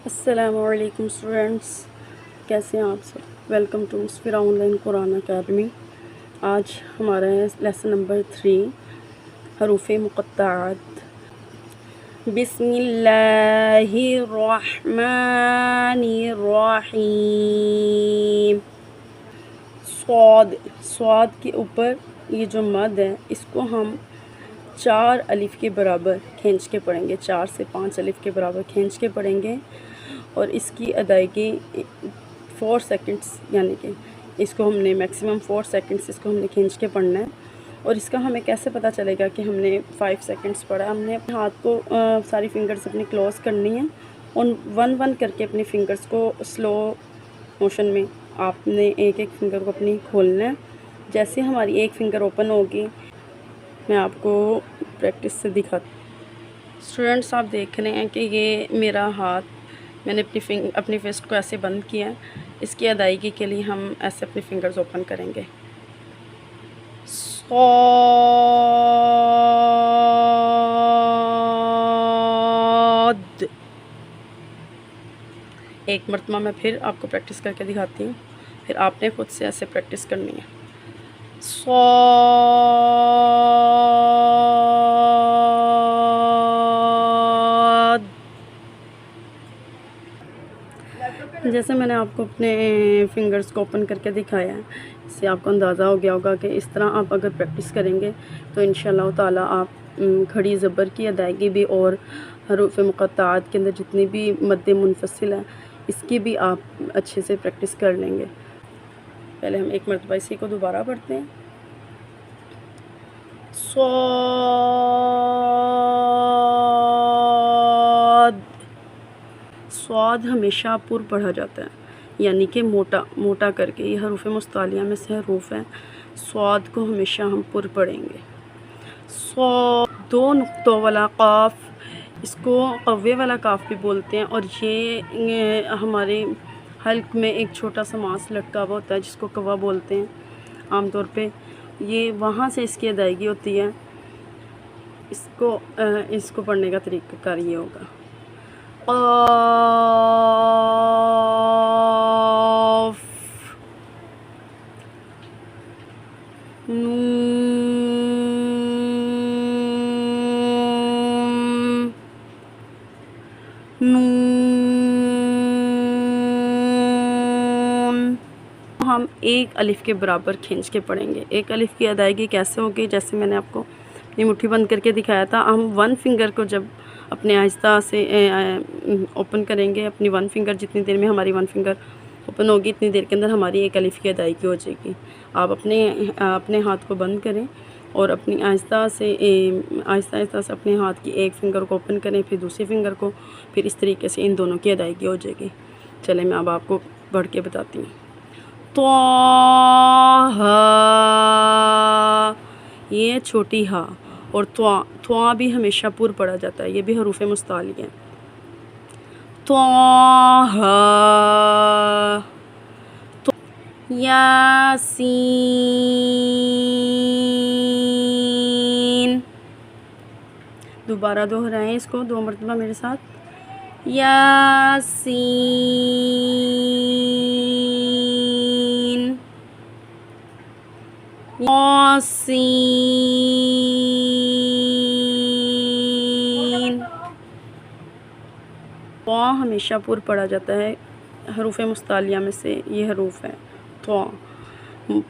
अस्सलामुअलैकुम स्टूडेंट्स, कैसे हैं आप सब। Welcome to Musfira online Quran academy. आज हमारा है लेसन नंबर 3 हरूफ मुक़त्तआत। बिस्मिल्लाहिर्रहमानिर्रहीम। स्वाद स्वाद के ऊपर ये जो मद है इसको हम 4 अलिफ के बराबर खींच के पढ़ेंगे। 4 से 5 अलिफ के बराबर खींच के पढ़ेंगे और इसकी अदायगी 4 सेकंड्स, यानी कि इसको हमने मैक्सिमम 4 सेकंड्स इसको हमने खींच के पढ़ना है। और इसका हमें कैसे पता चलेगा कि हमने 5 सेकंड्स पढ़ा। हमने अपने हाथ को सारी फिंगर्स अपनी क्लोज़ करनी है और 1-1 करके अपनी फिंगर्स को स्लो मोशन में आपने एक एक फिंगर को अपनी खोलना है। जैसे हमारी एक फिंगर ओपन होगी मैं आपको प्रैक्टिस से दिखा। स्टूडेंट्स, आप देख रहे हैं कि ये मेरा हाथ, मैंने अपनी फिस्ट को ऐसे बंद किया है। इसकी अदायगी के लिए हम ऐसे अपनी फिंगर्स ओपन करेंगे। सौद। एक मरतबा मैं फिर आपको प्रैक्टिस करके दिखाती हूँ, फिर आपने खुद से ऐसे प्रैक्टिस करनी है। जैसे मैंने आपको अपने फिंगर्स को ओपन करके दिखाया है, इससे आपको अंदाज़ा हो गया होगा कि इस तरह आप अगर प्रैक्टिस करेंगे तो इंशाअल्लाह ताला आप खड़ी ज़बर की अदायगी भी और हरूफ मुक़त्तआत के अंदर जितनी भी मद्दे मुनफसिल है इसकी भी आप अच्छे से प्रैक्टिस कर लेंगे। पहले हम एक मरतबा इसी को दोबारा पढ़ते हैं। स्वाद हमेशा पुर पढ़ा जाता है, यानी कि मोटा मोटा करके। ये हरूफ मुस्तालिया में से हरूफ है। स्वाद को हमेशा हम पुर पढ़ेंगे। दो नुक्तों वाला काफ, इसको कव्वे वाला काफ भी बोलते हैं। और ये हमारे हल्क में एक छोटा सा मांस लटका हुआ होता है जिसको कव्वा बोलते हैं आमतौर पे। ये वहाँ से इसकी अदायगी होती है। इसको पढ़ने का तरीक़ाकार ये होगा। क़ाफ़, नून, नून। हम एक अलिफ के बराबर खींच के पढ़ेंगे। एक अलिफ की अदायगी कैसे होगी, जैसे मैंने आपको अपनी मुट्ठी बंद करके दिखाया था। हम 1 फिंगर को जब अपने आहिस्ता से ओपन करेंगे, अपनी 1 फिंगर, जितनी देर में हमारी 1 फिंगर ओपन होगी इतनी देर के अंदर हमारी एक अलिफ की अदायगी हो जाएगी। आप अपने हाथ को बंद करें और अपनी आहिस्ता आहिस्ता से अपने हाथ की एक फ़िंगर को ओपन करें, फिर दूसरी फ़िंगर को, फिर इस तरीके से इन दोनों की अदायगी हो जाएगी। चलें मैं अब आपको पढ़ के बताती हूँ। त्वा, ये छोटी हा, और त्वा भी हमेशा पुर पढ़ा जाता है। ये भी हरूफ मुस्ताली है। त्वा, यासीन। दोबारा दोहराएं इसको 2 मरतबा मेरे साथ। यासीन, यासीन। त्वा हमेशा पुर पढ़ा जाता है। हरूफ मुस्तालिया में से ये हरूफ है। त्वा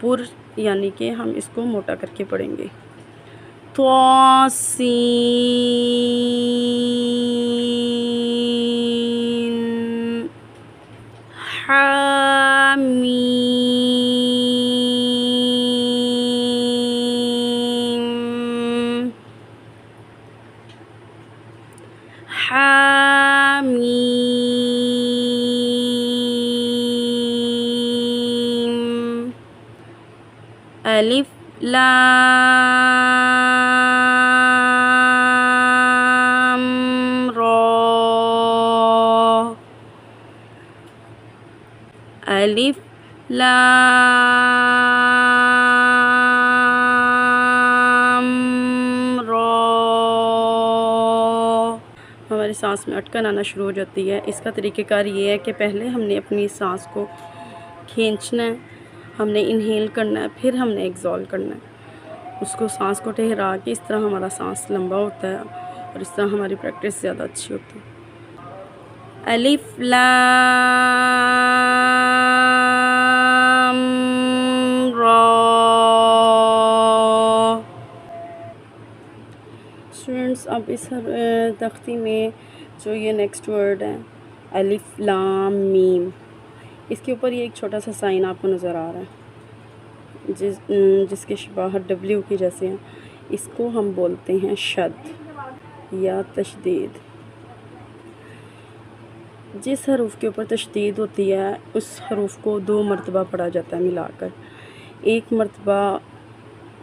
पुर, यानी कि हम इसको मोटा करके पढ़ेंगे। त्वासीन, हामीम, हामीम। अलिफ लाम रा, अलिफ लाम रा। हमारे सांस में अटकन आना शुरू हो जाती है। इसका तरीक़ेकार ये है कि पहले हमने अपनी सांस को खींचना है, हमने इनहेल करना है, फिर हमने एक्सॉल करना है। उसको सांस को ठहरा के इस तरह हमारा सांस लंबा होता है और इस तरह हमारी प्रैक्टिस ज़्यादा अच्छी होती है। अलिफ लाम रा। स्टूडेंट्स, अब इस तख्ती में जो ये नेक्स्ट वर्ड है अलिफ लाम मीम, इसके ऊपर ये एक छोटा सा साइन आपको नज़र आ रहा है जिसके शबाहत डब्ल्यू की जैसे हैं। इसको हम बोलते हैं शद या तशदीद। जिस हरूफ के ऊपर तशदीद होती है उस हरूफ को 2 मरतबा पढ़ा जाता है मिलाकर। एक मरतबा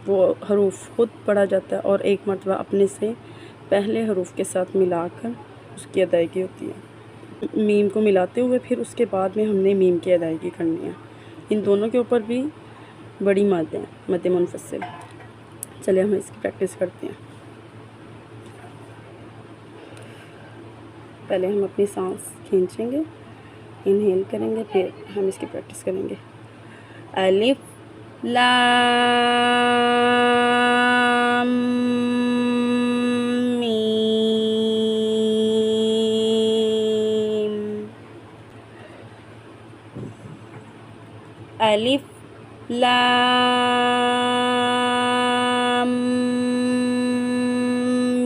वो हरूफ खुद पढ़ा जाता है और एक मरतबा अपने से पहले हरूफ के साथ मिलाकर उसकी अदायगी होती है। मीम को मिलाते हुए फिर उसके बाद में हमने मीम की अदायगी करनी है। इन दोनों के ऊपर भी बड़ी मद है, मद मुनफसिल। चलिए हम इसकी प्रैक्टिस करते हैं। पहले हम अपनी सांस खींचेंगे, इनहेल करेंगे, फिर हम इसकी प्रैक्टिस करेंगे। अलिफ लाम मीम। अलिफ लाम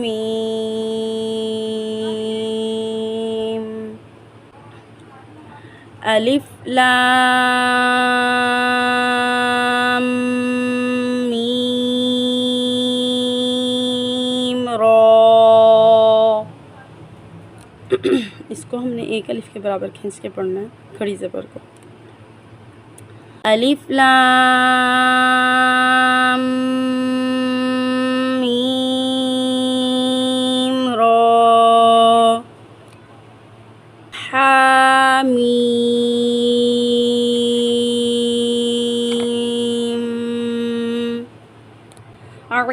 मीम। अलिफ लाम मीम रा। इसको हमने एक अलिफ के बराबर खींच के पढ़ना है, खड़ी ज़बर को। अलिफ लाम मीम रा हा मीम आइन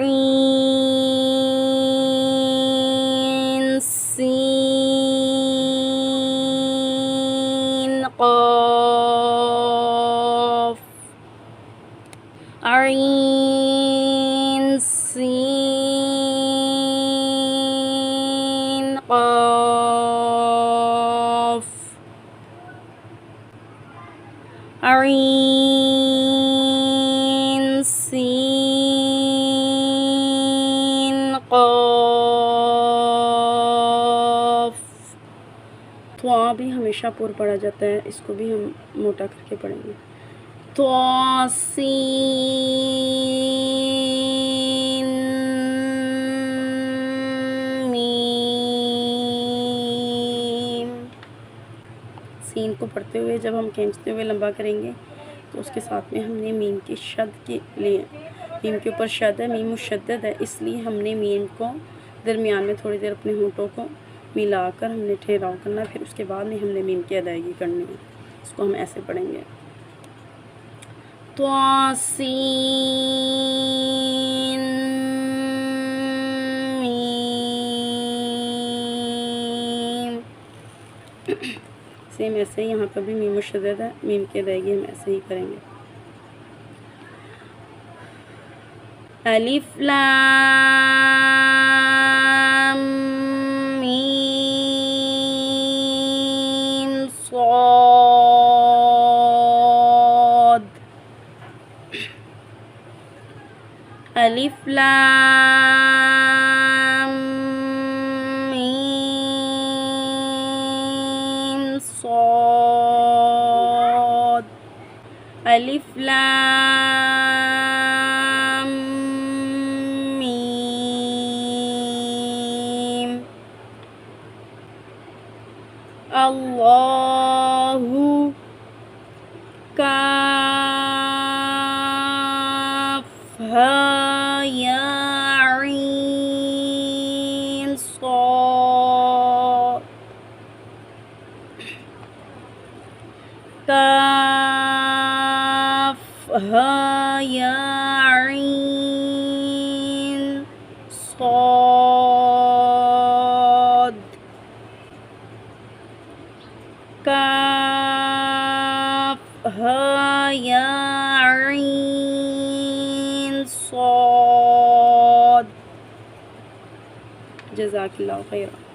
सीन क़ाफ। आइन सीन क़ाफ। आइन सीन क़ाफ। त्वा भी हमेशा पुर पढ़ा जाता है, इसको भी हम मोटा करके पढ़ेंगे। त्वासीन मीम। सीन को पढ़ते हुए जब हम खींचते हुए लंबा करेंगे तो उसके साथ में हमने मीम की शद के लिए, मीम के ऊपर शद है, मीम मुशद्दद है, इसलिए हमने मीम को दरमियान में थोड़ी देर अपने होंठों को मिलाकर हमने ठहराव करना, फिर उसके बाद में हमने मीम की अदायगी करनी है। इसको हम ऐसे पढ़ेंगे। त्वासीन मीम। सेम ऐसे ही यहाँ पर भी मीम मुशद्दद है, मीम की अदायगी हम ऐसे ही करेंगे। अलिफ लाम मीम स्वाद। अलिफ लाम मीम स्वाद। अलिफ लाम मीम। अल्लाहु काफ हा या आइन साद। काफ हा या आइन साद। काफ हा या ऐन सॉद। जज़ाकल्लाहु खैरा।